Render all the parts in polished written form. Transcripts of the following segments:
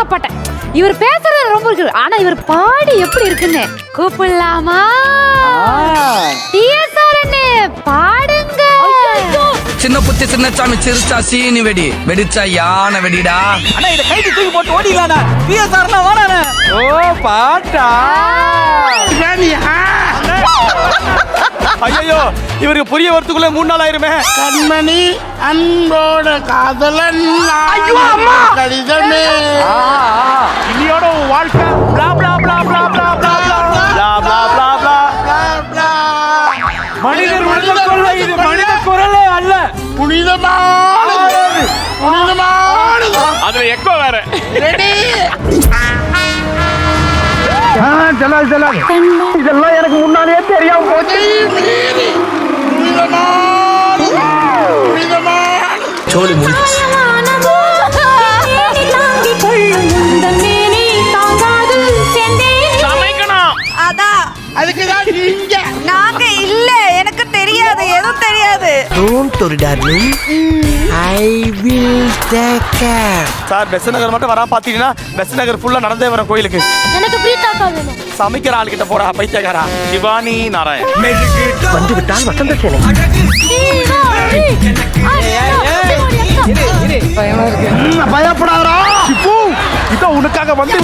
ஆசைப்பட்டேன். இவர் பேசுறது ரொம்ப இருக்கு, ஆனா இவர் பாடி எப்படி இருக்குன்னு கூப்பிடலாமா? டிஎஸ்ஆர்னே பாடுங்க. சின்ன புத்தி சின்ன சாமி சிரிச்சா சீனி வெடி, வெடிச்சா யானை வெடிடா. அண்ணா இத கைக்கு தூக்கி போட்டு ஓடிடலாண்ணா. டிஎஸ்ஆர்னா வாடாண்ணா. ஓ பாட்டா ஐயோ இவருக்கு புரிய வரதுக்குள்ள 3 நாள் ஆயிருமே. கண்மணி அன்போட காதலன் கடிதமே இன்னியோட வாழ்க்கை blah blah blah blah blah blah blah blah blah blah. மனிதர் உள்ள கொள்கை இது மனித குரலே அல்ல. புனிதமானது புனிதமானது. அதுல எக்கோ வேற. ரெடி இதெல்லாம் எனக்கு முன்னாலே தெரியும். புனிதமானது புனிதமானது. சோழி முடிச்சு சமைக்கணும். அதான் அதுக்குதான் நீங்க நாங்க இல்ல, எனக்கு தெரியாது, எதுவும் தெரியாது. சார் பெஸ் நகர் மட்டும் வரா பாத்தீங்கன்னா பெஸ் நகர் ஃபுல்லா நடந்தே வர கோயிலுக்கு. எனக்கு பிரீத்தாக்கா வேணும். சமைக்கிற ஆள் கிட்ட போறா பைத்தியக்காரா. சிவானி நாராயண் வந்து விட்டால் வசந்த சேனை. பயப்படாதா. இதான் உனக்காக வந்து.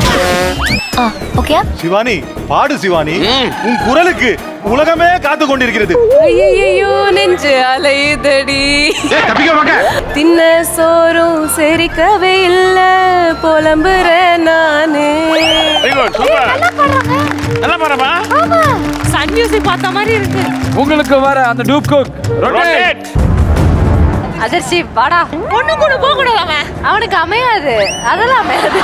ஓகே. சிவானி பாடு சிவானி, உன் குரலுக்கு உலகமே காத்து கொண்டிருக்கிறது. ஐயையோ நெஞ்சு அலையுதடி, தின்ன சோறும் செரிக்கவே இல்ல, புலம்புற நானு. நல்லா பாருமா. சன் மியூசிக் பார்த்த மாதிரி இருக்கு. உங்களுக்கு வர அந்த டூப் குக் ரொட்டேட். அதிர்ச்சி வாடா. பொண்ணு கூட போக கூடாது, அவன் அவனுக்கு அமையாது, அதெல்லாம் அமையாது.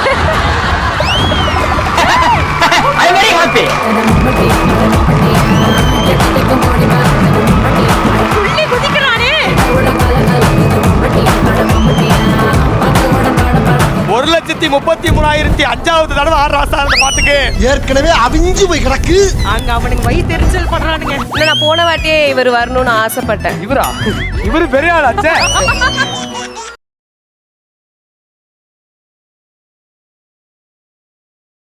துள்ளி குதிக்கிறானே. 1,33,500 தடவை ஆடுறா சார் அந்த பாட்டுக்கு. ஏற்கனவே அவிஞ்சு போய் கிடக்கு. அங்க அவனுக்கு வயித்தெரிச்சல் பண்றானுங்க. இல்ல நான் போன வாட்டியே இவர் வரணும்னு ஆசைப்பட்டேன். இவரா? இவரு பெரிய ஆளாச்சே.